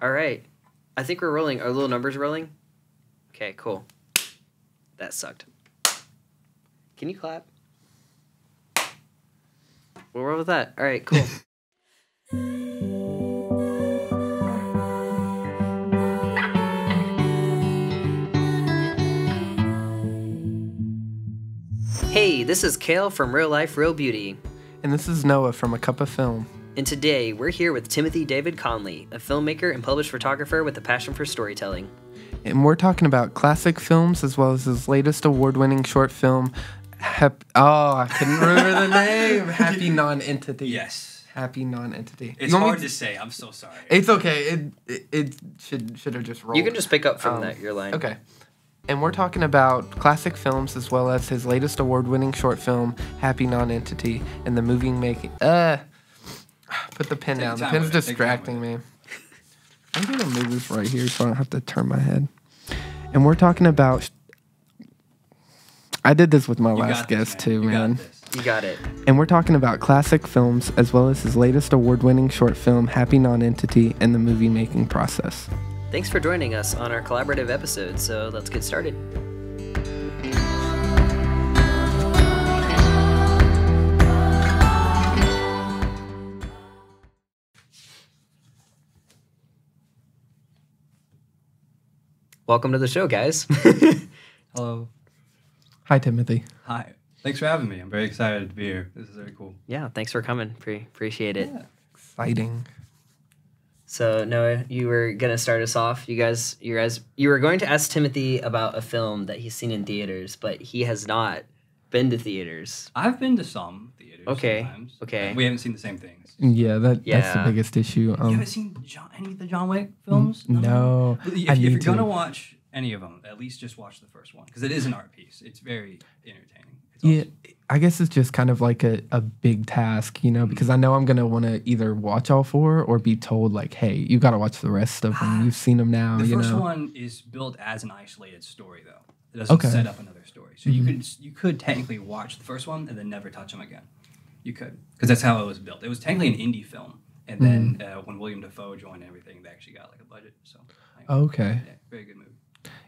All right. I think we're rolling. Are little numbers rolling? Okay, cool. That sucked. Can you clap? We'll roll with that. All right, cool. Hey, this is Cael from Real Life, Real Beauty. And this is Noah from A Cup of Film. And today, we're here with Timothy David Conley, a filmmaker and published photographer with a passion for storytelling. And we're talking about classic films as well as his latest award-winning short film, I couldn't remember the name. Happy Nonentity. Yes. Happy Nonentity. It's hard to say. I'm so sorry. It's okay. It should have just rolled. You can just pick up from your line. Okay. And we're talking about classic films as well as his latest award-winning short film, Happy Nonentity, and the movie making. Put the pen down. The pen's distracting me. I'm gonna move this right here so I don't have to turn my head. And we're talking about. I did this with my last guest too, man. You got it. And we're talking about classic films as well as his latest award-winning short film, Happy Nonentity, and the movie making process. Thanks for joining us on our collaborative episode, so let's get started. Welcome to the show, guys. Hello. Hi, Timothy. Hi. Thanks for having me. I'm very excited to be here. This is very cool. Yeah, thanks for coming. Appreciate it. Yeah. Exciting. So, Noah, you were going to start us off. You were going to ask Timothy about a film that he's seen in theaters, but he has not been to theaters. I've been to some theaters. Okay. Sometimes. Okay. We haven't seen the same things. Yeah, that's the biggest issue. You haven't seen any of the John Wick films? No. If you're going to watch any of them, at least just watch the first one, because it is an art piece. It's very entertaining. It's awesome. I guess it's just kind of like a big task, you know, because I know I'm going to want to either watch all four or be told, like, hey, you got to watch the rest of them. You've seen them now, The first one is built as an isolated story, though. It doesn't set up another story. So you could technically watch the first one and then never touch them again. You could, because that's how it was built. It was technically an indie film. And then when William Dafoe joined and everything, they actually got like a budget. So okay. Yeah, very good movie.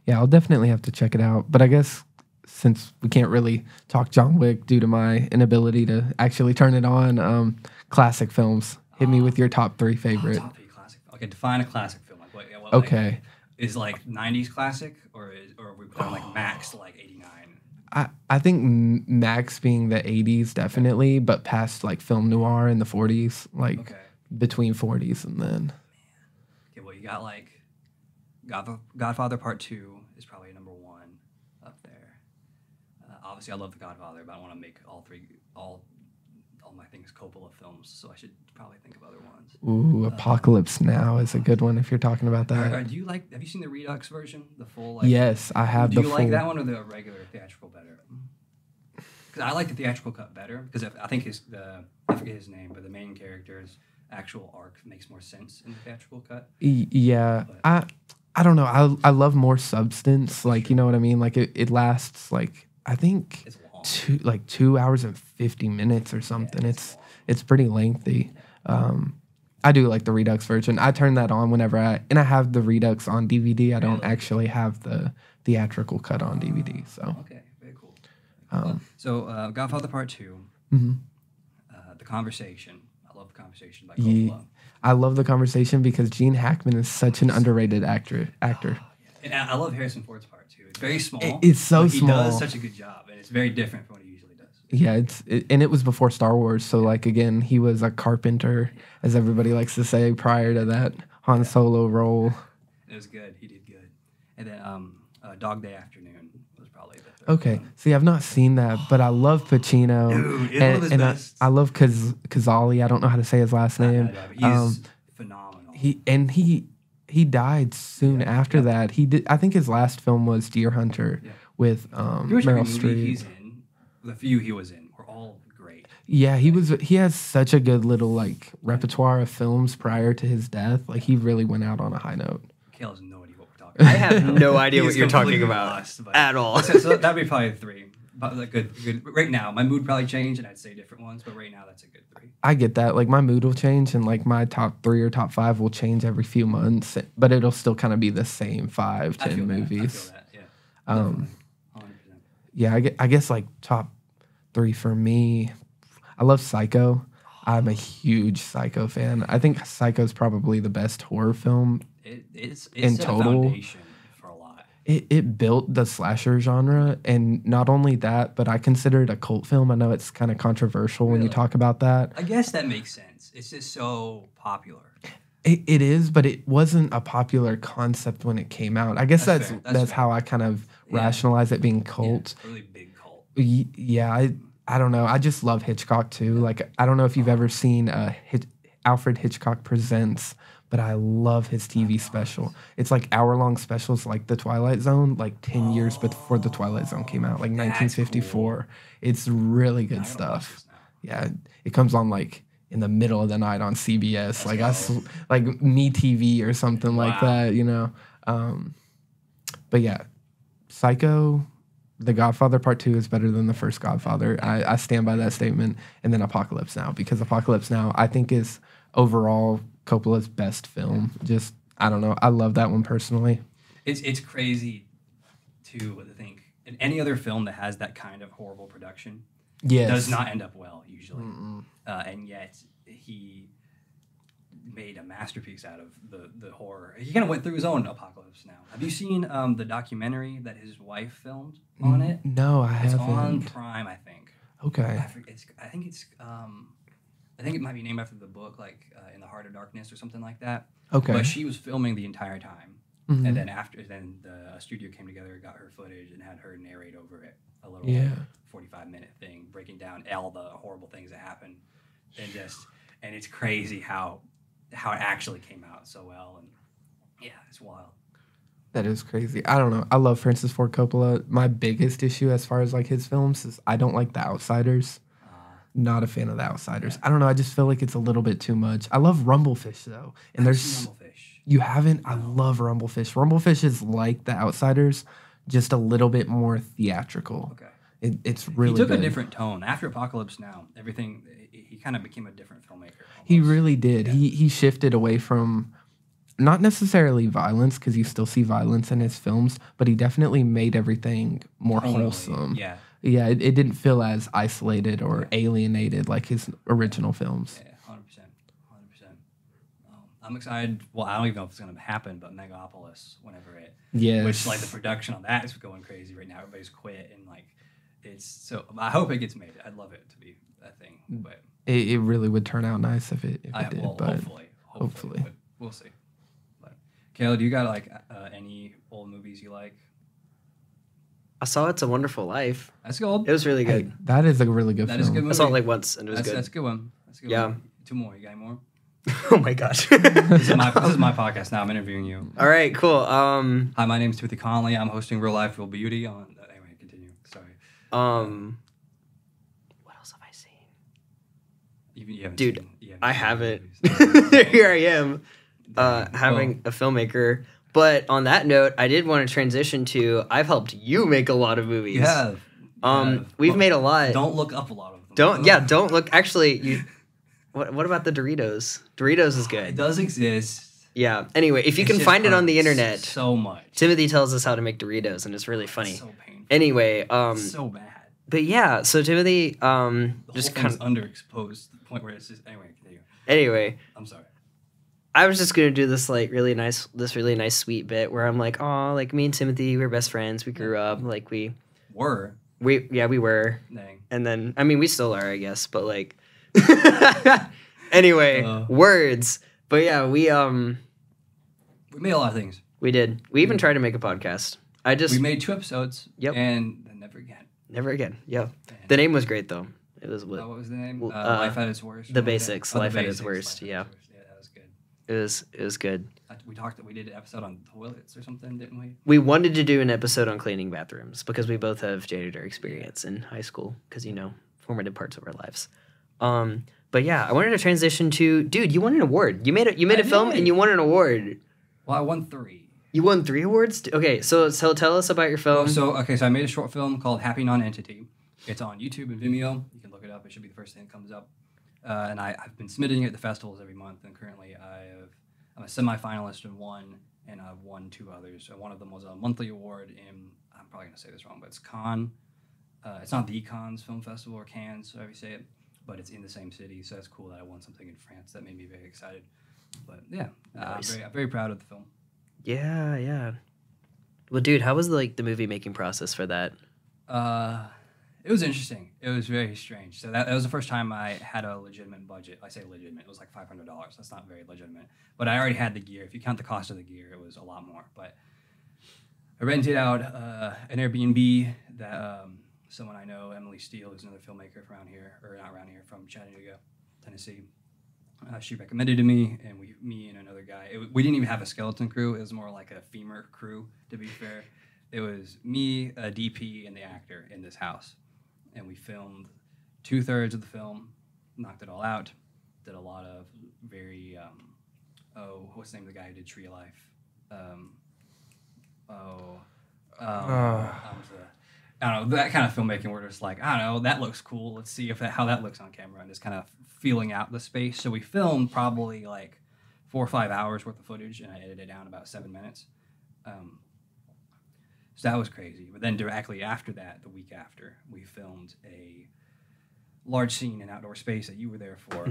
Yeah, I'll definitely have to check it out. But I guess since we can't really talk John Wick due to my inability to actually turn it on, classic films. Hit me with your top three favorite. Top three classic. Okay, define a classic film. Like what okay. Like, is like 90s classic or are we putting like max to like 89? I think max being the 80s definitely, but past like film noir in the 40s, like between 40s and then. Okay, well you got like Godfather Part 2 is probably number one up there. Obviously, I love The Godfather, but I want to make all my things Coppola films, so I should probably think of other ones. Ooh, Apocalypse Now is a good one if you're talking about that. Have you seen the Redux version, the full? Yes, I have. Do you like that one or the regular theatrical better? Because I like the theatrical cut better because I think I forget his name, but the main character's actual arc makes more sense in the theatrical cut. Yeah, I don't know. I love more substance. Like, you know what I mean? Like, it lasts, like, I think 2 hours and 50 minutes or something. Yeah, it's pretty lengthy. I do like the Redux version. I turn that on whenever I have the Redux on DVD. I don't actually have the theatrical cut on DVD. So okay, very cool. So Godfather Part 2, The Conversation. I love The Conversation by Coppola. I love The Conversation because Gene Hackman is such an underrated actor. And I love Harrison Ford's part too. It's very small. It's so small. He does such a good job, and it's very different from what he usually does. Yeah, and it was before Star Wars, so like again, he was a carpenter, as everybody likes to say, prior to that Han Solo role. It was good. He did good. And then Dog Day Afternoon was probably the third one. See, I've not seen that, but I love Pacino. Dude, it's one of his best. I love Cazale. I don't know how to say his last name. He's phenomenal. He died soon after that. I think his last film was Deer Hunter with Meryl Streep. He's in, the few he was in were all great. Yeah, he has such a good little like repertoire of films prior to his death. Like he really went out on a high note. Cael has no idea what we're talking about. I have no idea what you're talking about lost, at all. So that'd be probably three. But like good. Right now, my mood probably changed, and I'd say different ones. But right now, that's a good 3. I get that. Like my mood will change, and like my top 3 or top 5 will change every few months, but it'll still kind of be the same 5, 10 movies. I feel that. Yeah. 100%. Yeah, I guess like top 3 for me. I love Psycho. I'm a huge Psycho fan. I think Psycho's probably the best horror film It's in a total. foundation for a lot. It built the slasher genre, and not only that, but I consider it a cult film. I know it's kind of controversial when you talk about that. I guess that makes sense. It's just so popular. It is, but it wasn't a popular concept when it came out. I guess that's fair. how I kind of rationalize it being cult. Yeah, really big cult. Yeah, I don't know. I just love Hitchcock too. Like I don't know if you've ever seen Alfred Hitchcock Presents, but I love his TV special. It's like hour-long specials like The Twilight Zone, like 10 years before The Twilight Zone came out, like 1954. Cool. It's really good stuff. Yeah, it comes on like in the middle of the night on CBS, like MeTV or something like that, you know. But yeah, Psycho, The Godfather Part 2 is better than the first Godfather. I stand by that statement. And then Apocalypse Now, because Apocalypse Now I think is overall Coppola's best film. Just, I don't know. I love that one personally. It's crazy to think in any other film that has that kind of horrible production does not end up well usually. And yet he made a masterpiece out of the horror. He kind of went through his own Apocalypse Now. Have you seen the documentary that his wife filmed on it? No, I haven't. It's on Prime, I think. Okay. I think it might be named after the book, like In the Heart of Darkness or something like that. Okay. But she was filming the entire time, and then the studio came together, got her footage, and had her narrate over it a little 45-minute thing, breaking down all the horrible things that happened, and it's crazy how it actually came out so well, and yeah, it's wild. That is crazy. I don't know. I love Francis Ford Coppola. My biggest issue as far as like his films is I don't like The Outsiders. Not a fan of The Outsiders. I don't know. I just feel like it's a little bit too much. I love Rumblefish though, and there's Rumblefish. You haven't? No. I love Rumblefish. Rumblefish is like The Outsiders, just a little bit more theatrical. Okay. It's really. He took good. a different tone after Apocalypse Now. Everything he kind of became a different filmmaker. Almost. He really did. Yeah. He shifted away from not necessarily violence, because you still see violence in his films, but he definitely made everything more wholesome. Yeah. Yeah, it didn't feel as isolated or alienated like his original films. Yeah, 100%. I'm excited. Well, I don't even know if it's going to happen, but Megapolis, whenever it... Yes. Which, like, the production on that is going crazy right now. Everybody's quit, and, like, it's... So, I hope it gets made. I'd love it to be a thing, but... It really would turn out nice if it did, well, but... Hopefully. But we'll see. But, Cael, do you got, like, any old movies you like? I saw It's a Wonderful Life. That's good. It was really good. Hey, that is a really good film. Is a good movie. I saw it like once, and it was good. That's a good one. Yeah. 2 more. You got any more? Oh my gosh. This is my podcast now. I'm interviewing you. All right, cool. Hi, my name is Timothy Conley. I'm hosting Real Life Real Beauty on... anyway, continue. Sorry. What else have I seen? You haven't Dude, seen, I haven't. Movies. Here I am, having a filmmaker. But on that note, I did want to transition to I've helped you make a lot of movies. Yeah. We've made a lot. Don't look up a lot of them. Don't look. Actually, what about the Doritos? Doritos is good. It does exist. Yeah. Anyway, if you can find it on the internet, so much. Timothy tells us how to make Doritos, and it's really funny. It's so painful. Anyway, so bad. But yeah, so Timothy, just kind of underexposed to the point where it's just continue. Anyway, I'm sorry. I was just gonna do this really nice sweet bit where I'm like, oh, like me and Timothy, we're best friends. We grew up, like we were. We were. Dang. And then we still are, I guess, but like anyway, words. But yeah, we made a lot of things. We did. We even tried to make a podcast. We made 2 episodes. Yep. And then never again. Never again. Yeah. The name was great though. It was what was the name? Life at its worst. The Basics. Life at its worst. Yeah. That was good. It was good. We did an episode on toilets or something, didn't we? We wanted to do an episode on cleaning bathrooms because we both have janitor experience in high school because, formative parts of our lives. But yeah, I wanted to transition to, dude, you won an award. You made a film and you won an award. Well, I won 3. You won 3 awards? Okay, so tell us about your film. So I made a short film called Happy Nonentity. It's on YouTube and Vimeo. You can look it up. It should be the first thing that comes up. And I've been submitting it at the festivals every month, and currently I'm a semi-finalist in one, and I've won 2 others. So one of them was a monthly award in, I'm probably going to say this wrong, but it's Cannes. It's not the Cannes Film Festival or Cannes, so however you say it, but it's in the same city, so it's cool that I won something in France. That made me very excited. But yeah, nice. I'm very proud of the film. Yeah. Well, dude, how was the movie making process for that? It was interesting. It was very strange. So that was the first time I had a legitimate budget. I say legitimate. It was like $500. That's not very legitimate. But I already had the gear. If you count the cost of the gear, it was a lot more. But I rented out an Airbnb that someone I know, Emily Steele, who's another filmmaker from around here, or not around here, from Chattanooga, Tennessee. She recommended to me, and me and another guy. We didn't even have a skeleton crew. It was more like a femur crew, to be fair. It was me, a DP, and the actor in this house. And we filmed 2/3 of the film, knocked it all out, did a lot of very, what's the name of the guy who did Tree of Life? I don't know, that kind of filmmaking where it's like, I don't know, that looks cool. Let's see how that looks on camera, and just kind of feeling out the space. So we filmed probably like 4 or 5 hours worth of footage, and I edited it down about 7 minutes. So that was crazy. But then directly after that, the week after, we filmed a large scene in outdoor space that you were there for,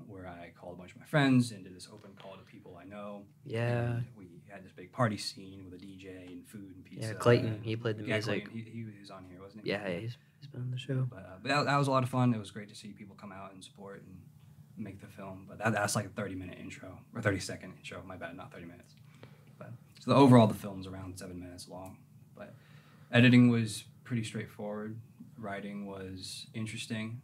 where I called a bunch of my friends and did this open call to people I know. Yeah. And we had this big party scene with a DJ and food and pizza. Yeah, Clayton, he played the music. Clayton, he was on here, wasn't he? Yeah, he's been on the show. But that was a lot of fun. It was great to see people come out and support and make the film. But that's like a 30-minute intro, or 30-second intro. My bad, not 30 minutes. But so overall, the film's around 7 minutes long. But editing was pretty straightforward. Writing was interesting.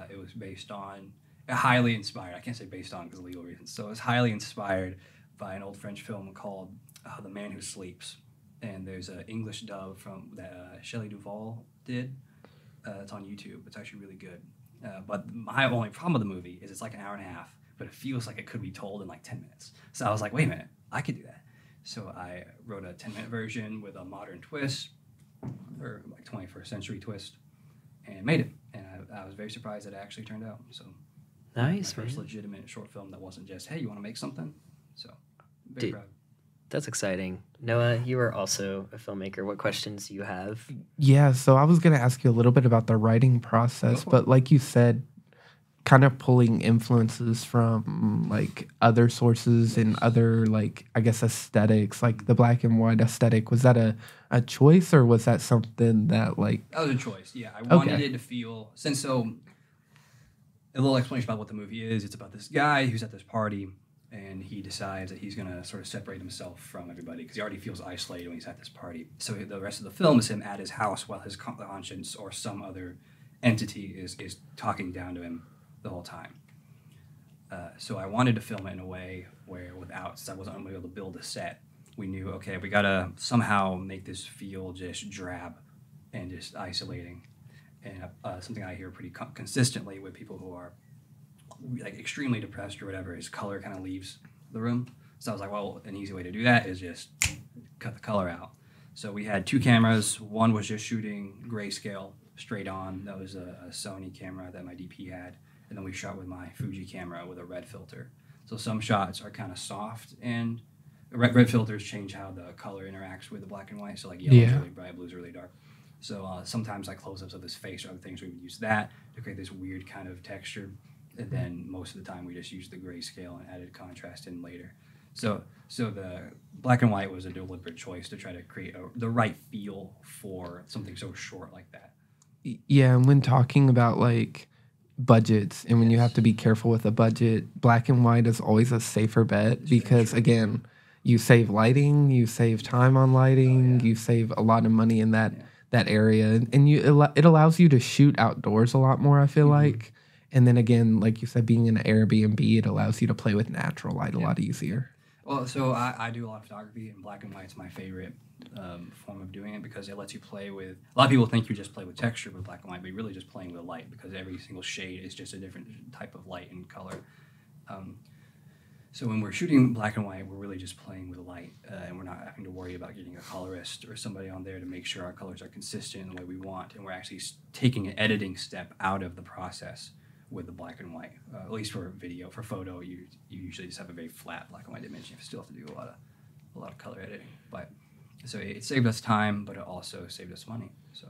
It was based on, highly inspired. I can't say based on because of legal reasons. So it was highly inspired by an old French film called The Man Who Sleeps. And there's an English dub from that Shelley Duvall did. It's on YouTube. It's actually really good. But my only problem with the movie is it's like an hour and a half, but it feels like it could be told in like 10 minutes. So I was like, wait a minute, I could do that. So I wrote a 10-minute version with a modern twist, or like 21st century twist, and made it. And I was very surprised that it actually turned out. So nice, my first man. legitimate short film that wasn't just, hey, you want to make something? So very proud. That's exciting. Noah, you are also a filmmaker. What questions do you have? Yeah, so I was going to ask you a little bit about the writing process, but like you said, kind of pulling influences from like other sources and other like, I guess, aesthetics, like the black and white aesthetic. Was that a choice, or was that something that like... That was a choice, yeah. I wanted it to feel... So a little explanation about what the movie is. It's about this guy who's at this party, and he decides that he's going to sort of separate himself from everybody because he already feels isolated when he's at this party. So the rest of the film is him at his house while his conscience or some other entity is talking down to him the whole time. So I wanted to film it in a way where since I wasn't able to build a set, we knew, okay, we got to somehow make this feel just drab and just isolating. And something I hear pretty consistently with people who are like extremely depressed or whatever is color kind of leaves the room. So I was like, well, an easy way to do that is just cut the color out. So we had 2 cameras. One was just shooting grayscale straight on. That was a Sony camera that my DP had. And then we shot with my Fuji camera with a red filter. So some shots are kind of soft, and red filters change how the color interacts with the black and white. So like yellow is really bright, blue is really dark. So sometimes like close-ups of his face or other things, we would use that to create this weird kind of texture. And then most of the time we just used the grayscale and added contrast in later. So the black and white was a deliberate choice to try to create the right feel for something so short like that. Yeah, and when talking about like budgets and when you have to be careful with a budget, black and white is always a safer bet because again, you save lighting, you save time on lighting, you save a lot of money in that area, and it allows you to shoot outdoors a lot more, I feel like. And then again, like you said, being in an Airbnb, it allows you to play with natural light a lot easier. Well, so I do a lot of photography, and black and white's my favorite form of doing it because it lets you play with... A lot of people think you just play with texture with black and white, but you're really just playing with light because every single shade is just a different type of light and color. So when we're shooting black and white, we're really just playing with light, and we're not having to worry about getting a colorist or somebody on there to make sure our colors are consistent in the way we want. And we're actually taking an editing step out of the process with the black and white. At least for video, for photo, you usually just have a very flat black and white dimension. You still have to do a lot of color editing, but so it saved us time, but it also saved us money. So.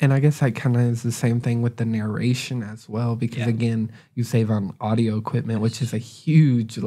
And I guess that kind of is the same thing with the narration as well, because again, you save on audio equipment, which is a huge,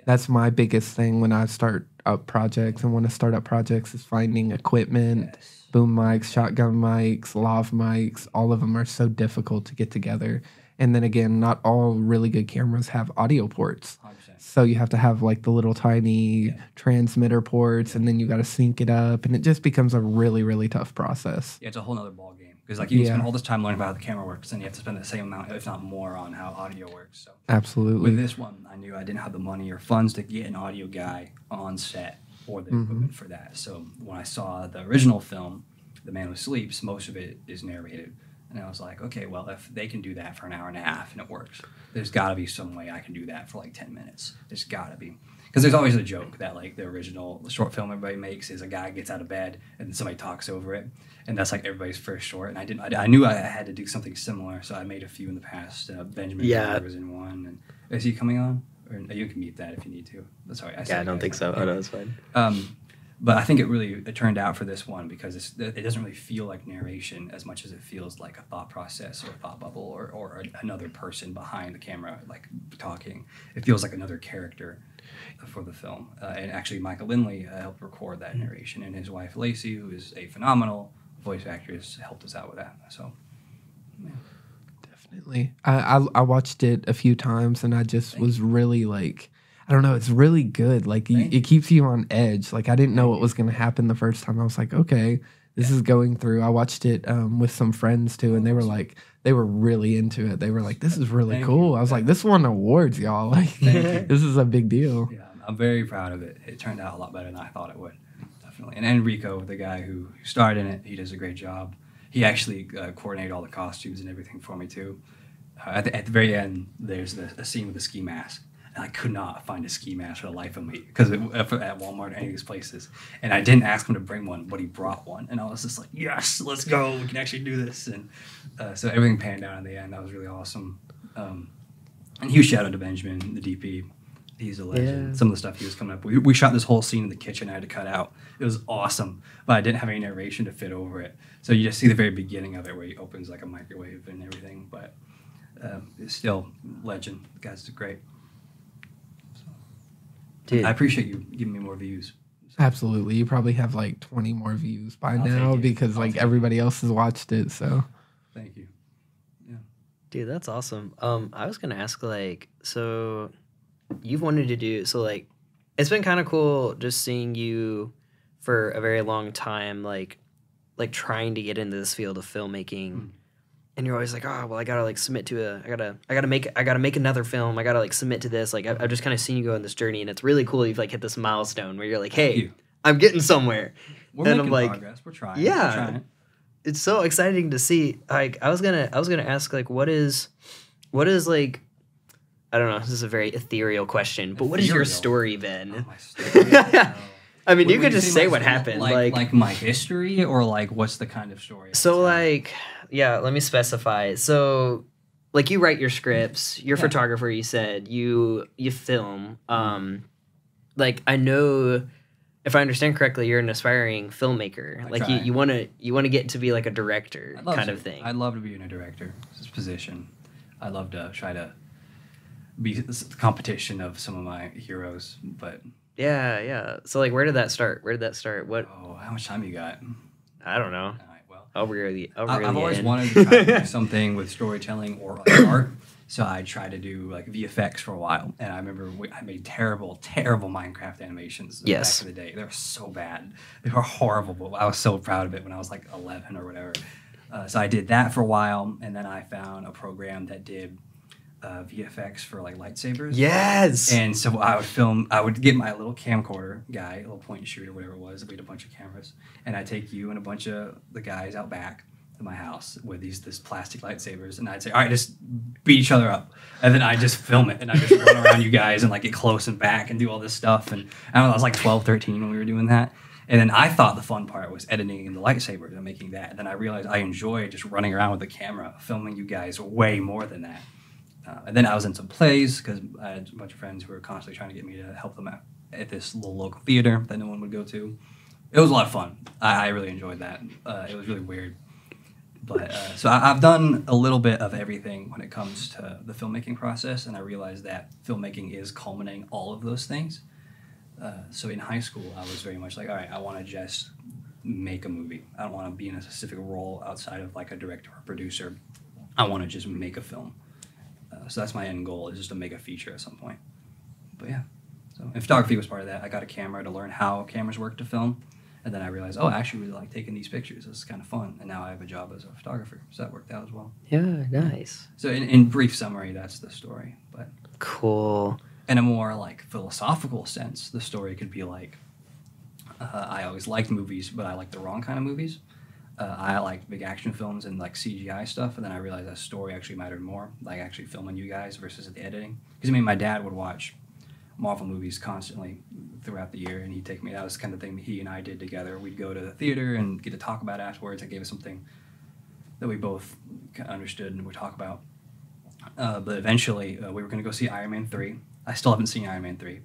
that's my biggest thing when I start up projects and want to start up projects is finding equipment, boom mics, shotgun mics, lav mics. All of them are so difficult to get together. And then again, not all really good cameras have audio ports. 100%. So you have to have the little tiny transmitter ports, and then you got to sync it up, and it just becomes a really, really tough process. Yeah, it's a whole other ball game because you can spend all this time learning about how the camera works, and you have to spend the same amount, if not more, on how audio works. So absolutely. With this one, I knew I didn't have the money or funds to get an audio guy on set or the equipment for that. So when I saw the original film, The Man Who Sleeps, most of it is narrated. And I was like, okay, well, if they can do that for an hour and a half and it works, there's got to be some way I can do that for 10 minutes. There's got to be. Because there's always a joke that the original short film everybody makes is a guy gets out of bed and somebody talks over it. And that's everybody's first short. And I knew I had to do something similar, so I made a few in the past. Benjamin was in one. And is he coming on? Or you can mute that if you need to. Sorry. I don't think so. Oh, no, it's fine. But I think it turned out for this one because it doesn't really feel like narration as much as it feels like a thought process or a thought bubble or another person behind the camera talking. It feels like another character for the film. And actually, Michael Lindley helped record that narration, and his wife Lacey, who is a phenomenal voice actress, helped us out with that. So, yeah. Definitely. I watched it a few times, and I just was really I don't know, it's really good. It keeps you on edge. I didn't know what was going to happen the first time. I was like, okay, this is going through. I watched it with some friends too, and they were really into it. They were like, this is really cool. I was like, this won awards, y'all. This is a big deal. Yeah, I'm very proud of it. It turned out a lot better than I thought it would, definitely. And Enrico, the guy who starred in it, he does a great job. He actually coordinated all the costumes and everything for me too. At the very end, there's a scene with a ski mask. And I could not find a ski mask for the life of me because at Walmart or any of these places. And I didn't ask him to bring one, but he brought one. And I was just like, yes, let's go. We can actually do this. And so everything panned out in the end. That was really awesome. And huge shout out to Benjamin, the DP. He's a legend. Yeah. Some of the stuff he was coming up with. We shot this whole scene in the kitchen I had to cut out. It was awesome, but I didn't have any narration to fit over it. So you just see the very beginning of it where he opens a microwave and everything. But it's still legend. The guys are great. Dude. I appreciate you giving me more views. Absolutely. You probably have 20 more views by now because everybody else has watched it. So thank you. Yeah. Dude, that's awesome. I was gonna ask so you've wanted to do it's been kind of cool just seeing you for a very long time trying to get into this field of filmmaking. And you're always like, oh, well, I gotta submit to I gotta make another film. I gotta submit to this. I've just kind of seen you go on this journey, and it's really cool. You've hit this milestone where you're like, hey, I'm getting somewhere. We're making progress. We're trying. Yeah, we're trying. It's so exciting to see. I was gonna ask what is I don't know. This is a very ethereal question, but what has your story been? Oh, my story. I mean, you could just say what happened, like my history, or what's the kind of story? So yeah, let me specify. So, you write your scripts. You're a photographer. You said you film. I know, if I understand correctly, you're an aspiring filmmaker. You want to get to be a director kind of thing. I'd love to be in a director's position. I'd love to try to be the competition of some of my heroes, but. Yeah. So where did that start? What? Oh, how much time you got? I don't know. All right, well, I've always wanted to try to do something with storytelling or art. So I tried to do VFX for a while, and I remember I made terrible Minecraft animations back in the day. They were so bad. They were horrible, but I was so proud of it when I was 11 or whatever. So I did that for a while, and then I found a program that did VFX for lightsabers. Yes. And so I would get my little camcorder guy, a little point and shoot or whatever it was. We had a bunch of cameras, and I'd take you and a bunch of the guys out back, my house with this plastic lightsabers, and I'd say, all right, just beat each other up, and then I just film it, and I just run around you guys and like get close and back and do all this stuff. And I don't know, I was like 12, 13 when we were doing that. And then I thought the fun part was editing the lightsabers and making that. And then I realized I enjoy just running around with the camera, filming you guys way more than that. And then I was in some plays because I had a bunch of friends who were constantly trying to get me to help them out at this little local theater that no one would go to. It was a lot of fun. I really enjoyed that. It was really weird. But so I've done a little bit of everything when it comes to the filmmaking process, and I realized that filmmaking is culminating all of those things. So in high school, I was very much like, all right, I want to just make a movie. I don't want to be in a specific role outside of like a director or producer. I want to just make a film. So that's my end goal, is just to make a feature at some point. But yeah, so and photography was part of that. I got a camera to learn how cameras work to film. And then I realized, I actually really like taking these pictures. This is kind of fun. And now I have a job as a photographer. So that worked out as well. Yeah, nice. So in brief summary, that's the story. But cool. In a more like philosophical sense, the story could be like, I always liked movies, but I like the wrong kind of movies. I like big action films and like CGI stuff. And then I realized that story actually mattered more, like actually filming you guys versus the editing. Because I mean, my dad would watch Marvel movies constantly throughout the year, and he'd take me. That was the kind of thing that he and I did together. We'd go to the theater and get to talk about it afterwards. I gave us something that we both understood and would talk about. But eventually, we were going to go see Iron Man 3. I still haven't seen Iron Man 3.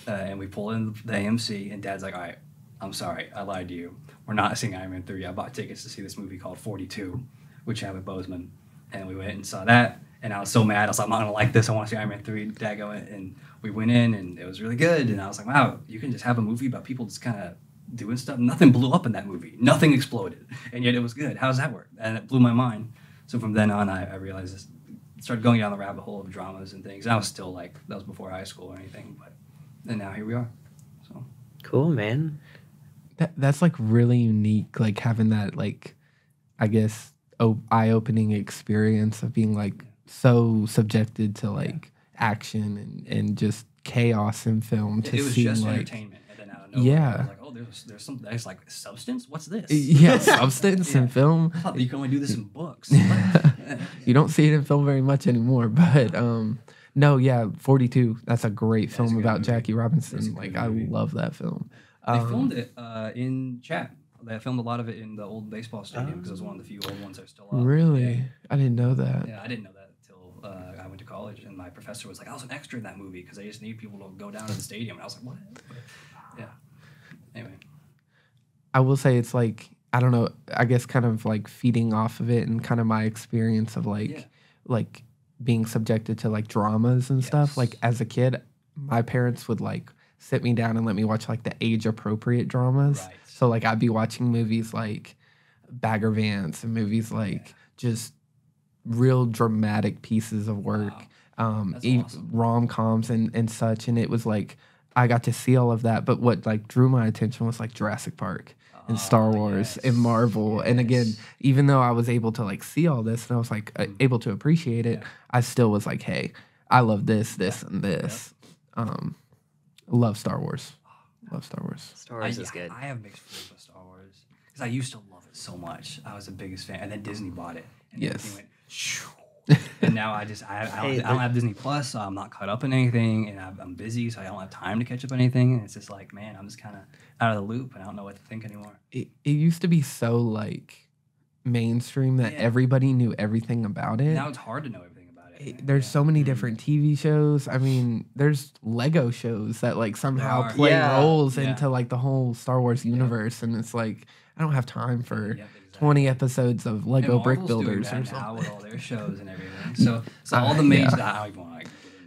And we pull in the AMC, and Dad's like, all right, I'm sorry, I lied to you. We're not seeing Iron Man 3. I bought tickets to see this movie called 42, which I have with Bozeman. And we went and saw that. And I was so mad. I was like, I'm not going to like this. I want to see Iron Man 3. Dad went, and we went in, and it was really good. And I was like, wow, you can just have a movie about people just kind of doing stuff. Nothing blew up in that movie. Nothing exploded. And yet it was good. How does that work? And it blew my mind. So from then on, I realized this, started going down the rabbit hole of dramas and things. And I was still like, that was before high school or anything. And now here we are. So cool, man. That's like really unique, like having that, like, I guess, eye-opening experience of being like so subjected to like action and just chaos in film. It was just like entertainment, and then out of nowhere, I was like, oh, there's like substance. What's this? Yeah, substance in film. I thought you can only do this in books. You don't see it in film very much anymore, but no, yeah, 42. That's a great film about Jackie Robinson. Like, I love that film. They filmed it in Chat. They filmed a lot of it in the old baseball stadium because it was one of the few old ones that are still up. Really? Yeah. I didn't know that. Yeah, I didn't know that until I went to college, and my professor was like, I was an extra in that movie because they just need people to go down to the stadium. And I was like, what? But, yeah. Anyway. I will say it's like, I don't know, I guess kind of like feeding off of it and kind of my experience of like being subjected to like dramas and stuff. Like as a kid, my parents would like sit me down and let me watch like the age appropriate dramas. Right. So like I'd be watching movies like Bagger Vance and movies like just real dramatic pieces of work, awesome. Rom-coms and such. And it was like, I got to see all of that. But what like drew my attention was like Jurassic Park and Star Wars and Marvel. And again, even though I was able to like see all this and I was like able to appreciate it, I still was like, hey, I love this, and this. Love Star Wars. Love Star Wars. Star Wars is good. I have mixed feelings with Star Wars because I used to love it so much. I was the biggest fan, and then Disney bought it, and everything went shoo. And now I don't have Disney Plus, so I'm not caught up in anything, and I'm busy, so I don't have time to catch up on anything. And it's just like, man, I'm just kind of out of the loop, and I don't know what to think anymore. It used to be so like mainstream that everybody knew everything about it. Now it's hard to know everything. There's so many different TV shows. I mean, there's Lego shows that like somehow play roles into like the whole Star Wars universe, and it's like I don't have time for 20 episodes of Lego Brick Builders or something. Now with all their shows and everything. So all the major. I don't even want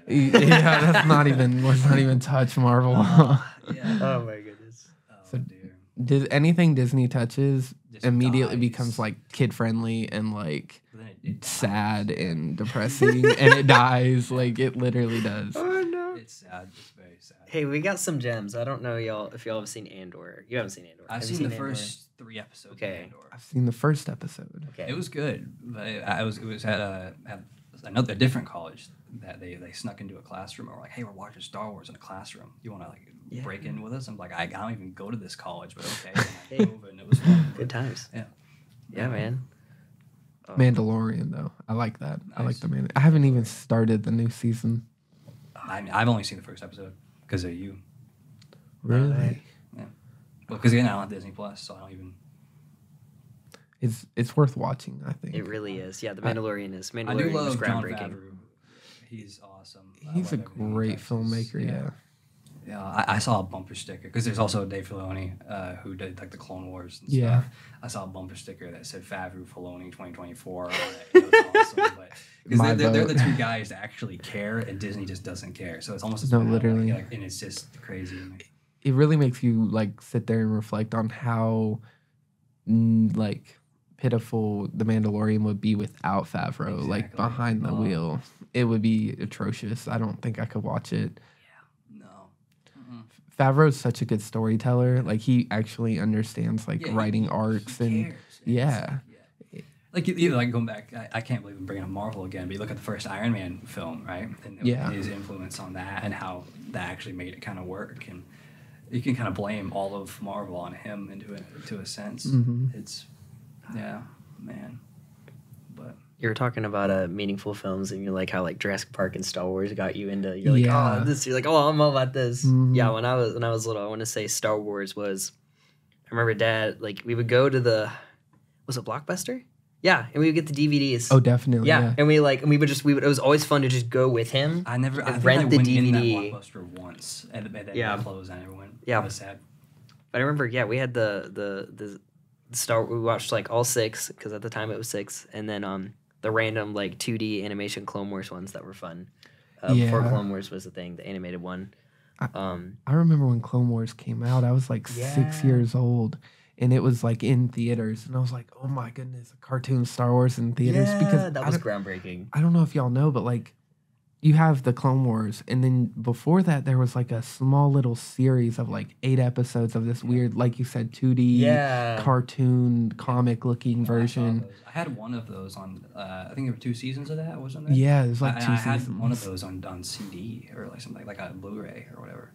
to. That's not even. Let's not even touch Marvel. Oh my goodness. Oh dear. Anything Disney touches immediately becomes like kid friendly and like sad and depressing, and it dies. Like it literally does. Oh no, it's sad. It's very sad. Hey, we got some gems. I don't know if y'all have seen Andor. You haven't seen Andor. I've seen the first 3 episodes. Okay, of Andor. I've seen the first episode. Okay, it was good, but it was at another different college that they snuck into a classroom and were like, hey, we're watching Star Wars in a classroom. You want to like break in with us? I'm like, I don't even go to this college, but okay. And I drove, and it was fun. Good times. Yeah. Yeah, man. Mandalorian though. I like that. Nice. I like the I haven't even started the new season. I've only seen the first episode because of you. Really? Yeah. Well, because again, I don't have Disney Plus, so I don't even. It's worth watching. I think It really is. Yeah, the Mandalorian is I do Mandalorian was love Jon groundbreaking. Favreau. He's awesome. He's a great filmmaker. Yeah. Yeah, I saw a bumper sticker because there's also Dave Filoni who did like the Clone Wars and Yeah. stuff. I saw a bumper sticker that said Favreau Filoni 2024 on it. It was awesome, but because they're the two guys that actually care, and Disney just doesn't care. So it's almost literally, and it's just crazy. It really makes you like sit there and reflect on how like pitiful the Mandalorian would be without Favreau, Exactly. like behind the wheel. It would be atrocious. I don't think I could watch it. Favreau's such a good storyteller. Like he actually understands like writing arcs and yeah. Like like going back, I can't believe I'm bringing up Marvel again. But you look at the first Iron Man film, right? And his influence on that and how that actually made it kind of work. And you can kind of blame all of Marvel on him to a sense. Mm-hmm. It's man. But You were talking about meaningful films, and you're like how like Jurassic Park and Star Wars got you into. You're like, oh, this. You're like, oh, I'm all about this. Mm-hmm. Yeah, when I was little, I want to say Star Wars was. I remember Dad like we would go to was it Blockbuster? Yeah, and we would get the DVDs. Oh, definitely. Yeah, and we would it was always fun to just go with him. I think rent the went DVD. in that Blockbuster once, and then it closed, and I never went. Yeah, I was sad. But I remember, we had the we watched like all 6 because at the time it was 6, and then the random like 2D animation Clone Wars ones that were fun. Before Clone Wars was the thing, the animated one. I remember when Clone Wars came out. I was like 6 years old, and it was like in theaters, and I was like, oh my goodness, a cartoon Star Wars in theaters because that was groundbreaking. I don't know if y'all know, but like you have the Clone Wars, and then before that there was like a small little series of like 8 episodes of this weird, like you said, 2D cartoon comic looking version. I had one of those on. I think there were 2 seasons of that, wasn't there? Yeah, there's like 2 seasons. I had one of those on CD or like something like a Blu-ray or whatever.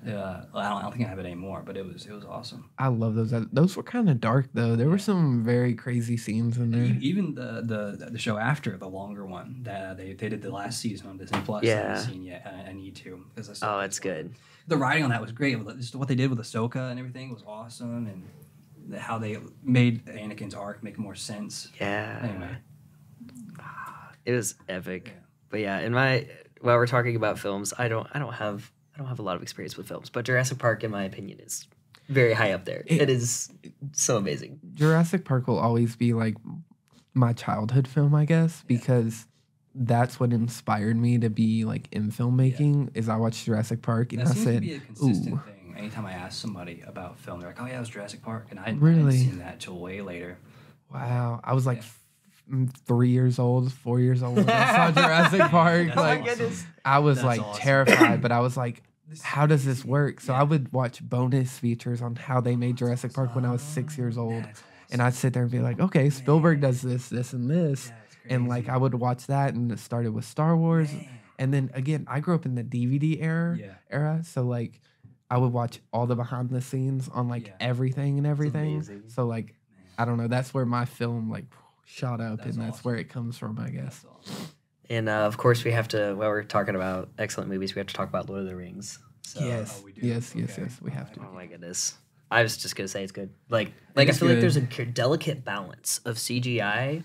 I don't think I have it anymore, but it was awesome. I love those. Those were kind of dark though. There were some very crazy scenes in there. Even the show after, the longer one that they did the last season on Disney Plus. Yeah. I haven't seen yet. I need to because it's good. The writing on that was great. Just what they did with Ahsoka and everything was awesome, and how they made Anakin's arc make more sense. Yeah. Anyway, it was epic. Yeah. But yeah, while we're talking about films, I don't have a lot of experience with films, but Jurassic Park, in my opinion, is very high up there. It is so amazing. Jurassic Park will always be like my childhood film, I guess, because that's what inspired me to be like in filmmaking. Is I watched Jurassic Park and that I seems said, to be a consistent thing. Anytime I ask somebody about film, they're like, "Oh yeah, it was Jurassic Park," and I hadn't seen that till way later. Wow, I was like 3 years old, 4 years old when I saw Jurassic Park. Like, I was like terrified, but I was like, how does this work? So I would watch bonus features on how they made Jurassic Park when I was 6 years old. And I'd sit there and be like, okay, Spielberg does this, and this. And like I would watch that, and it started with Star Wars. And then again, I grew up in the DVD era. So like I would watch all the behind the scenes on like everything and everything. So like, I don't know, that's where my film like shot up, and that's where it comes from, I guess. And of course, we have to. While we're talking about excellent movies, we have to talk about Lord of the Rings. So, yes, yes, we have to. Oh my goodness, I was just gonna say it's good. Like I feel like there's a delicate balance of CGI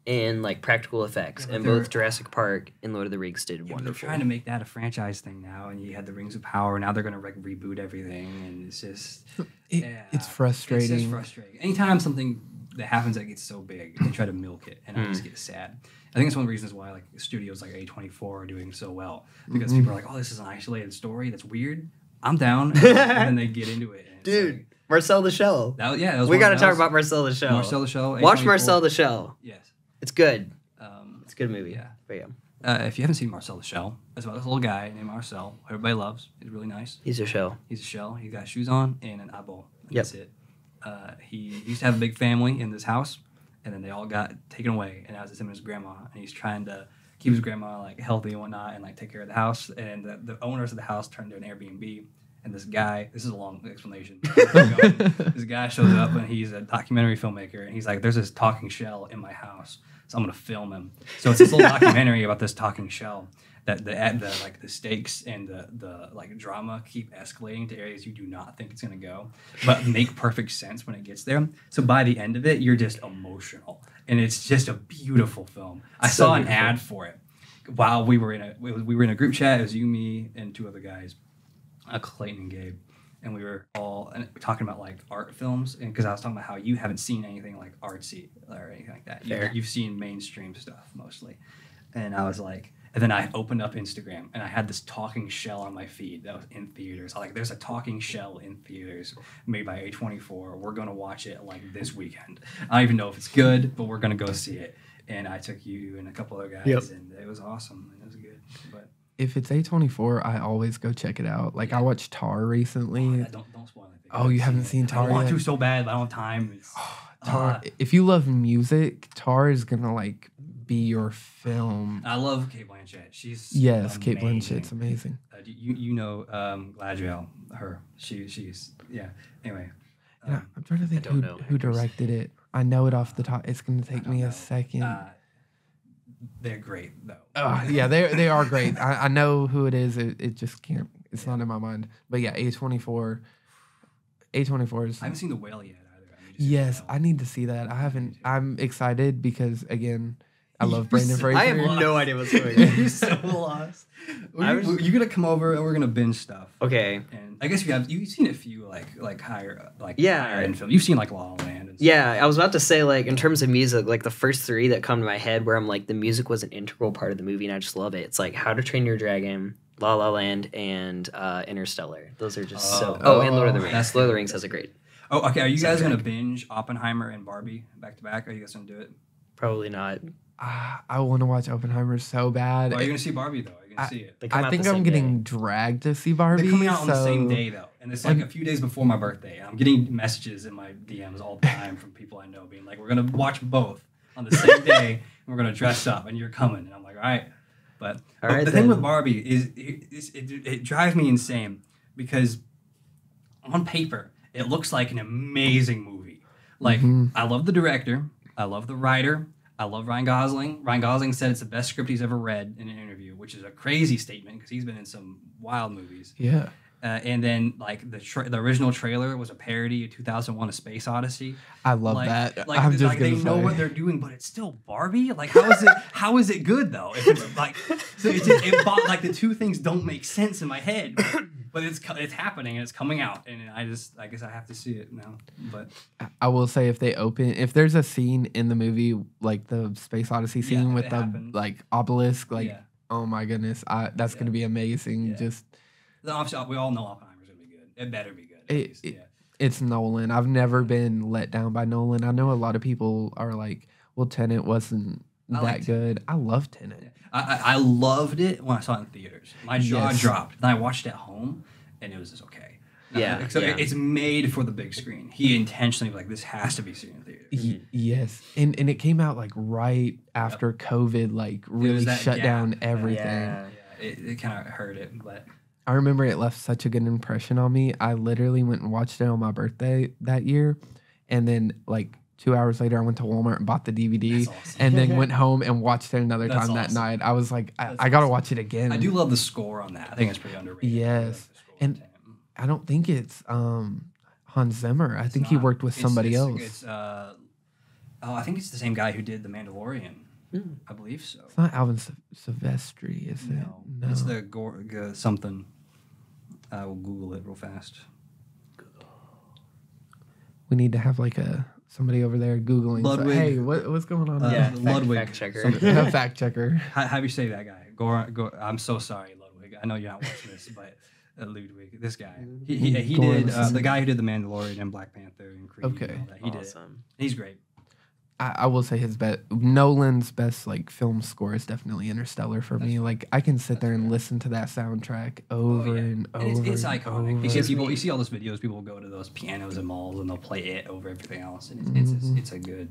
and like practical effects, and both Jurassic Park and Lord of the Rings did wonderful. They're trying to make that a franchise thing now, and you had the Rings of Power. Now they're gonna reboot everything, and it's just it's frustrating. It's just frustrating. Anytime something that happens that gets so big, they try to milk it, and I just get sad. I think it's one of the reasons why like studios like A24 are doing so well, because people are like, "Oh, this is an isolated story that's weird. I'm down," and then they get into it. And dude, like, Marcel the Shell. We got to talk about Marcel the Shell. Marcel the Shell. Watch Marcel the Shell. Yes, it's good. It's a good movie. Yeah, but yeah. If you haven't seen Marcel the Shell, it's about this little guy named Marcel. Everybody loves. He's really nice. He's a shell. He's a shell. He's got shoes on and an eyeball. That's it. He used to have a big family in this house, and then they all got taken away, and now it's just him and his grandma, and he's trying to keep his grandma like healthy and whatnot, and like take care of the house. And the owners of the house turned to an Airbnb, And this guy, this is a long explanation. This guy shows up and he's a documentary filmmaker, and he's like, "There's this talking shell in my house, so I'm gonna film him." So it's this little documentary about this talking shell that the stakes and the like drama keep escalating to areas you do not think it's gonna go, but make perfect sense when it gets there. So by the end of it, you're just emotional, and it's just a beautiful film. I saw an ad for it while we were in a group chat. It was you, me, and 2 other guys. Clayton and Gabe, and we were all talking about like art films, and because I was talking about how you haven't seen anything like artsy or anything like that. You've seen mainstream stuff mostly, and I was like, and then I opened up Instagram and I had this talking shell on my feed that was in theaters. I was like, there's a talking shell in theaters made by A24. We're gonna watch it like this weekend. I don't even know if it's good, but we're gonna go see it. And I took you and a couple other guys, and it was awesome and it was good. But if it's A24, I always go check it out. Like, I watched Tar recently. Don't spoil anything. Oh, you haven't seen Tar yet? I want to so bad, but I don't have time. Tar. If you love music, Tar is gonna like be your film. I love Cate Blanchett. She's amazing. Cate Blanchett's amazing. You know Gladriel, her. She's Anyway, I'm trying to think who directed it. I know it off the top. It's gonna take me a second. They're great though. Yeah, they are great. I know who it is. It just can't. It's not in my mind. But yeah, A24. A24 is. I haven't seen The Whale yet either. Yes, I need to see that. I haven't. I'm excited because again, I love Brandon Fraser. I have no idea what's going on. You're so lost. You're gonna come over and we're gonna binge stuff. Okay. And I guess you've seen a few higher higher end film. You've seen like La La Land. And yeah, I was about to say like in terms of music, like the first 3 that come to my head where I'm like the music was an integral part of the movie and I just love it. It's like How to Train Your Dragon, La La Land, and Interstellar. Those are just and Lord of the Rings. Lord of the Rings has a great. Oh, okay. Are you guys gonna binge Oppenheimer and Barbie back to back? Are you guys gonna do it? Probably not. I want to watch Oppenheimer so bad. Are you gonna see Barbie though? Are you gonna see it? I think I'm getting dragged to see Barbie. They're coming out on the same day though, and it's like a few days before my birthday. I'm getting messages in my DMs all the time from people I know being like, "We're gonna watch both on the same day, and we're gonna dress up, and you're coming." And I'm like, "All right." But the thing with Barbie is it drives me insane because on paper it looks like an amazing movie. Like I love the director, I love the writer. I love Ryan Gosling. Ryan Gosling said it's the best script he's ever read in an interview, which is a crazy statement because he's been in some wild movies. Yeah. And then like the original trailer was a parody of 2001: A Space Odyssey. I love that. Like, I'm just they know what they're doing, but it's still Barbie. Like how is it good though? If it's like like the two things don't make sense in my head. But it's happening and it's coming out, and I guess I have to see it now. But I will say if there's a scene in the movie like the Space Odyssey scene with the like obelisk, oh my goodness, that's gonna be amazing. Yeah. Just we all know Oppenheimer's gonna be good. It better be good. It's Nolan. I've never been let down by Nolan. I know a lot of people are like, well, Tenet wasn't that good. I love Tenet. Yeah. I loved it when I saw it in theaters. My jaw dropped. Then I watched it at home, and it was just okay. It's made for the big screen. He intentionally was like, this has to be seen in theaters. Yes, and it came out like right after COVID, like really shut down everything. Yeah, it kind of hurt it, but I remember it left such a good impression on me. I literally went and watched it on my birthday that year, and then like 2 hours later, I went to Walmart and bought the DVD, and then went home and watched it another time that night. I was like, I gotta watch it again. I do love the score on that. I think it's pretty underrated. Yes, and I don't think it's Hans Zimmer. I think he worked with somebody else. I think it's the same guy who did The Mandalorian. I believe so. It's not Alvin Silvestri, is it? No. It's the something. I will Google it real fast. We need to have like somebody over there Googling. Ludwig. Hey, what's going on? Ludwig. Fact checker. Fact checker. How do you say that guy? Go. I'm so sorry, Ludwig. I know you're not watching this, but Ludwig, this guy. He did the guy who did The Mandalorian and Black Panther and Creed. Okay. And all that. He did it. He's great. I will say Nolan's best like film score is definitely Interstellar for me. Like I can sit there and listen to that soundtrack over and over. It's iconic. Over. You see all those videos. People will go to those pianos and malls and they'll play it over everything else. And it's a good.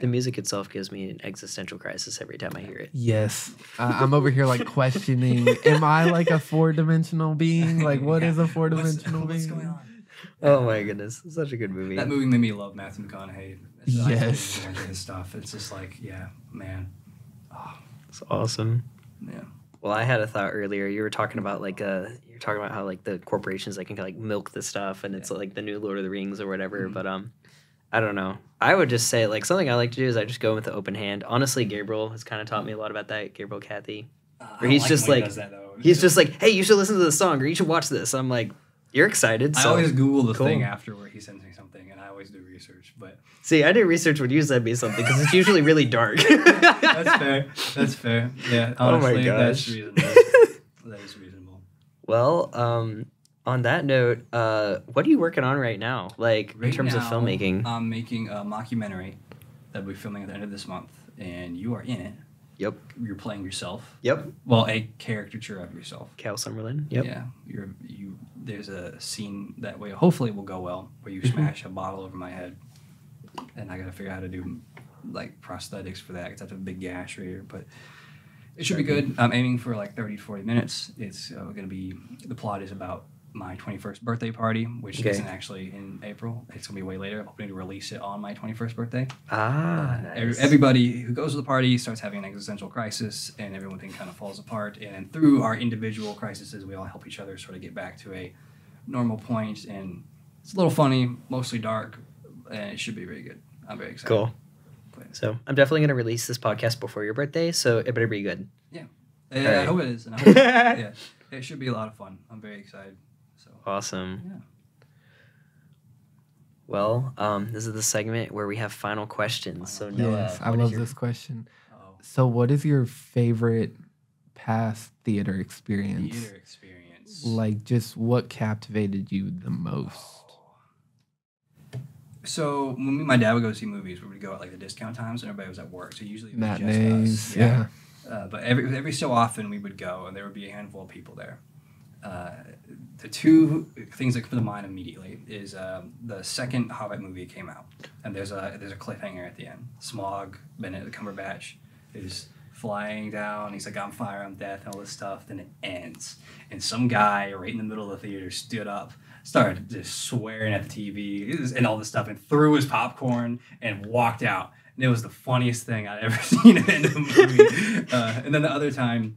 The music itself gives me an existential crisis every time I hear it. Yes. I'm over here like questioning, am I like a 4-dimensional being? Like what is a 4-dimensional being? What's going on? Oh my goodness. It's such a good movie. That movie made me love Matthew McConaughey. Yes. His stuff. It's just like, yeah, man. Oh, it's awesome. Yeah. Well, I had a thought earlier. You were talking about you're talking about how like the corporations can like milk the stuff, and it's like the new Lord of the Rings or whatever. But I don't know. I would just say like something I like to do is I just go with the open hand. Honestly, Gabriel has kind of taught me a lot about that. Gabriel Cathy, where he's just like he's just like, hey, you should listen to this song or you should watch this. I'm like, you're excited. So I always Google the thing after where he sends me something, and I always do research. But see, I did research when you send me something because it's usually really dark. That's fair. That's fair. Yeah. Honestly, oh my gosh. That's reasonable. That is reasonable. Well, on that note, what are you working on right now? Like in terms of filmmaking? I'm making a mockumentary that we'll be filming at the end of this month, and you are in it. Yep. You're playing yourself. Yep. Well, a caricature of yourself. Cael Sumerlin. Yep. Yeah. There's a scene that way. Hopefully, it will go well. Where you smash a bottle over my head, and I got to figure out how to do like prosthetics for that because I have a big gash right here. But it should be good. I'm aiming for like 30 to 40 minutes. It's going to be the plot is about my 21st birthday party, which isn't actually in April. It's going to be way later. I'm hoping to release it on my 21st birthday. Nice. Everybody who goes to the party starts having an existential crisis, and everyone kind of falls apart. And through our individual crises, we all help each other sort of get back to a normal point. And it's a little funny, mostly dark, and it should be really good. I'm very excited. Cool. So I'm definitely going to release this podcast before your birthday, so it better be good. Yeah. I hope it is. And I hope yeah. It should be a lot of fun. I'm very excited. So awesome. Yeah. Well, this is the segment where we have final questions. So Noah, yes, I love this question. So what is your favorite past theater experience? Theater experience. Like just what captivated you the most? So when me and my dad would go see movies, we would go at like the discount times, and everybody was at work. So usually it was matinees, just us. Yeah. But every so often we would go, and there would be a handful of people there. The two things that come to mind immediately is the second Hobbit movie came out, and there's a cliffhanger at the end. Smaug, Benedict Cumberbatch, is flying down. He's like, "I'm fire, I'm death," and all this stuff. Then it ends, and some guy right in the middle of the theater stood up, started just swearing at the TV and all this stuff, and threw his popcorn and walked out. And it was the funniest thing I'd ever seen in a movie. And then the other time,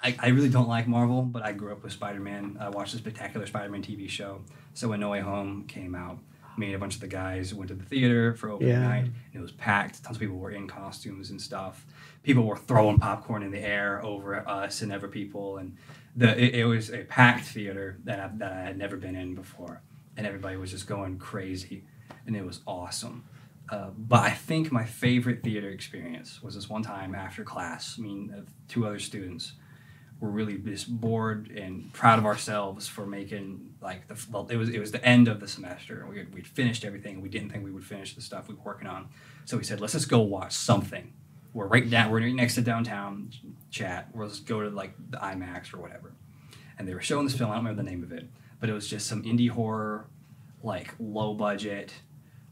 I really don't like Marvel, but I grew up with Spider-Man. I watched the Spectacular Spider-Man TV show. So when No Way Home came out, me and a bunch of the guys went to the theater for opening night. And it was packed. Tons of people were in costumes and stuff. People were throwing popcorn in the air over at us and other people. And it was a packed theater that I had never been in before. And everybody was just going crazy. And it was awesome. But I think my favorite theater experience was this one time after class. Two other students were really just bored and proud of ourselves for making it was the end of the semester. We'd finished everything. We didn't think we would finish the stuff we were working on. So we said, let's just go watch something. We're right next to downtown chat. We'll just go to like the IMAX or whatever. And they were showing this film. I don't remember the name of it, but it was just some indie horror, like low budget,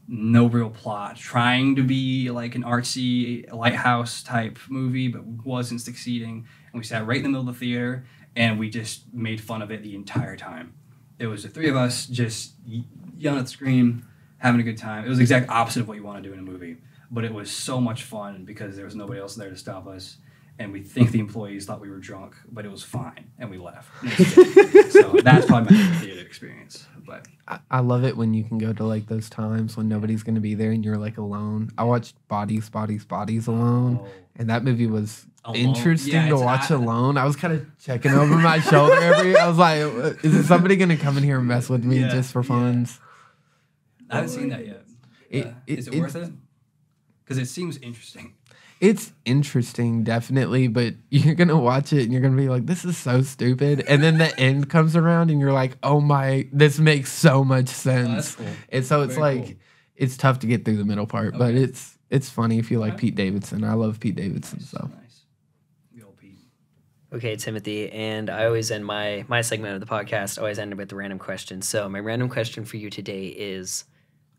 no real plot, trying to be like an artsy lighthouse type movie, but wasn't succeeding. And we sat right in the middle of the theater, and we just made fun of it the entire time. It was the three of us just yelling at the screen, having a good time. It was the exact opposite of what you want to do in a movie, but it was so much fun because there was nobody else there to stop us. And we think the employees thought we were drunk, but it was fine, and we left. So that's probably my favorite theater experience. But I love it when you can go to like those times when nobody's going to be there and you're like alone. I watched Bodies alone, and that movie was interesting to watch alone. I was kind of checking over my shoulder I was like, is somebody going to come in here and mess with me just for funs? I haven't seen that yet. Is it worth it? Because it seems interesting. It's interesting, definitely, but you're going to watch it and you're going to be like, this is so stupid. And then the end comes around and you're like, oh my, this makes so much sense. That's cool. And so it's cool. It's tough to get through the middle part, but it's funny if you like Pete Davidson. I love Pete Davidson. Nice. Good old Pete. Okay, Timothy, and I always end my segment of the podcast, always end with the random question. So my random question for you today is,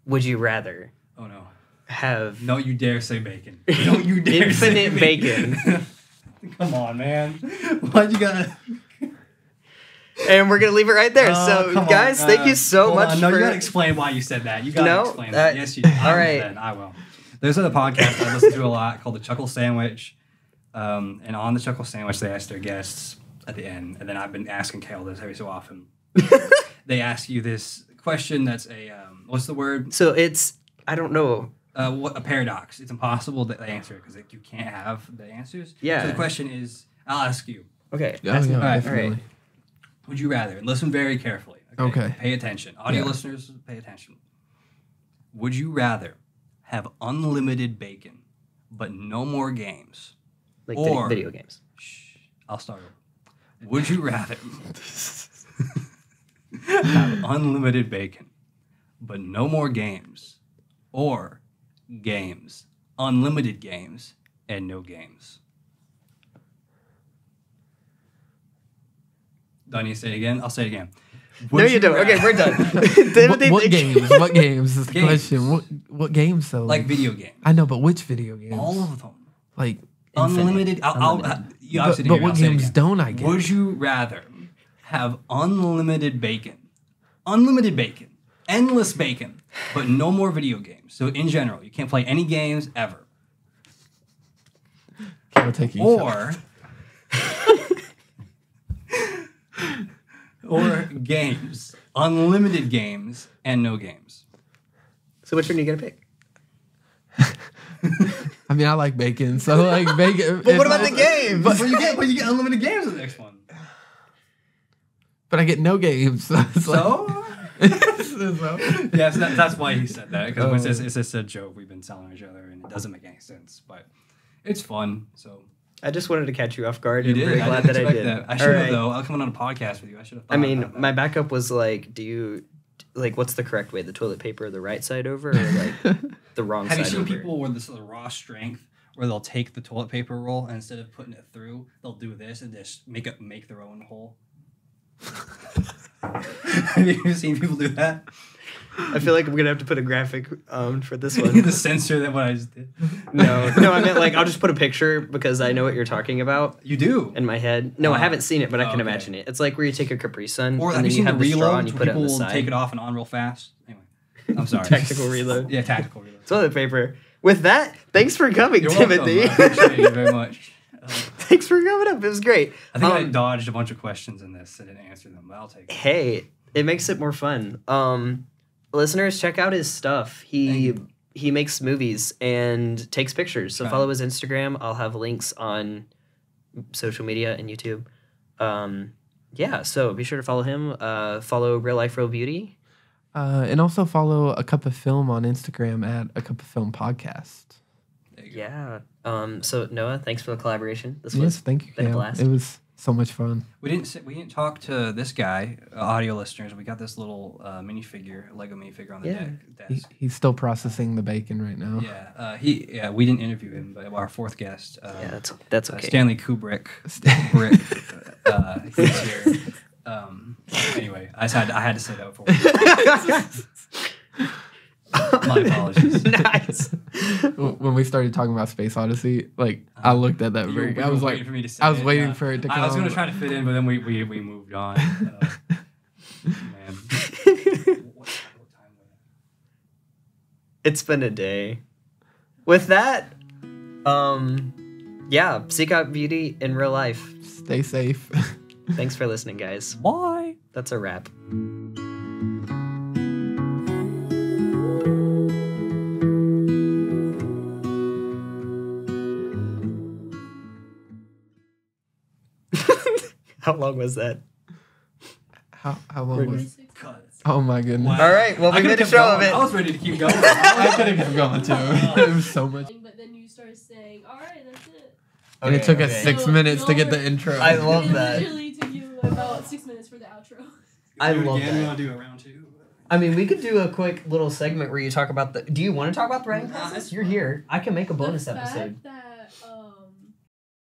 would you rather... Oh, no. have... Don't you dare say bacon. Don't you dare infinite say bacon. Come on, man. Why'd you gotta... And we're going to leave it right there. So, guys, thank you so much No, for... you got to explain why you said that. You got to explain that. Yes, you do. All right. I will. There's a podcast I listen to a lot called The Chuckle Sandwich. And on The Chuckle Sandwich, they ask their guests at the end, and then I've been asking Cael this every so often. They ask you this question that's a... what's the word? So it's... I don't know. What a paradox. It's impossible to answer because you can't have the answers. Yeah. So the question is... I'll ask you. Okay. Yeah, All right. definitely. Would you rather, and listen very carefully, Okay. Pay attention. Audio listeners, pay attention. Would you rather have unlimited bacon, but no more games? Like or, video games. Shh, I'll start over. Would you rather have unlimited bacon, but no more games? Or games, unlimited games, and no games? Don't you say it again? I'll say it again. No, you don't. Okay, we're done. What games? What games is the question? What games though? Like video games. I know, but which video games? All of them. Like Unlimited. You obviously didn't but hear me. what I'll say it games again. don't I get? Would you rather have unlimited bacon, endless bacon, but no more video games? So in general, you can't play any games ever. I'll take you. Or games, unlimited games, and no games. So which one are you going to pick? I mean, I like bacon, so like bacon. But what about the games? But you get unlimited games in the next one. But I get no games. So? Yes, that's why he said that, because it's just a joke we've been telling each other, and it doesn't make any sense, but it's fun. So I just wanted to catch you off guard. you I'm did. very glad that I did. I should have though. I'll come on a podcast with you. I should have. I mean, my backup was like, what's the correct way? The toilet paper the right side over, or like the wrong side over? Have you seen people with this raw strength where they'll take the toilet paper roll and instead of putting it through, they'll do this and just make their own hole? Have you seen people do that? I feel like I'm gonna have to put a graphic for this one. To censor that what I just did. No, I meant like I'll just put a picture because I know what you're talking about. You do in my head. No, I haven't seen it, but I can imagine it. It's like where you take a Capri Sun or and then you have the straw and you put it on the people side. Take it off and on real fast. Anyway, I'm sorry. Tactical reload. Yeah, tactical reload. Toilet paper. With that, thanks for coming, You're Timothy. welcome. I appreciate you very much. Thanks for coming up. It was great. I think I dodged a bunch of questions in this. I didn't answer them, but I'll take it. Hey, it makes it more fun. Listeners, check out his stuff. He makes movies and takes pictures. So follow his Instagram. I'll have links on social media and YouTube. Yeah, so be sure to follow him. Follow Real Life Real Beauty. And also follow A Cup of Film on Instagram at A Cup of Film Podcast. Yeah. So Noah, thanks for the collaboration. This was thank you, been a blast. It was so much fun. We didn't talk to this guy, audio listeners. We got this little Lego minifigure on the desk. He's still processing the bacon right now. Yeah, we didn't interview him, but our fourth guest. That's okay. Stanley Kubrick. He's here. Anyway, I had to say that before. My apologies. Nice. When we started talking about Space Odyssey, like I looked at that break. I was like, I was waiting for it to come. I was gonna try to fit in, but then we moved on. Man, what time was it? It's been a day. With that, yeah, seek out beauty in real life. Stay safe. Thanks for listening, guys. Bye. That's a wrap. How long was that? How long was it? Cut. Oh my goodness. Wow. All right, well, we made a show of it. I was ready to keep going. I could have kept going too. It was so much. But then you started saying, all right, that's it. And it took us 6 minutes to get the intro. I love It that. literally took you about 6 minutes for the outro. I love that. We want to do a round two? I mean, we could do a quick little segment where you talk about the... Do you want to talk about the writing process? that's You're fine. here. I can make a bonus The fact episode. that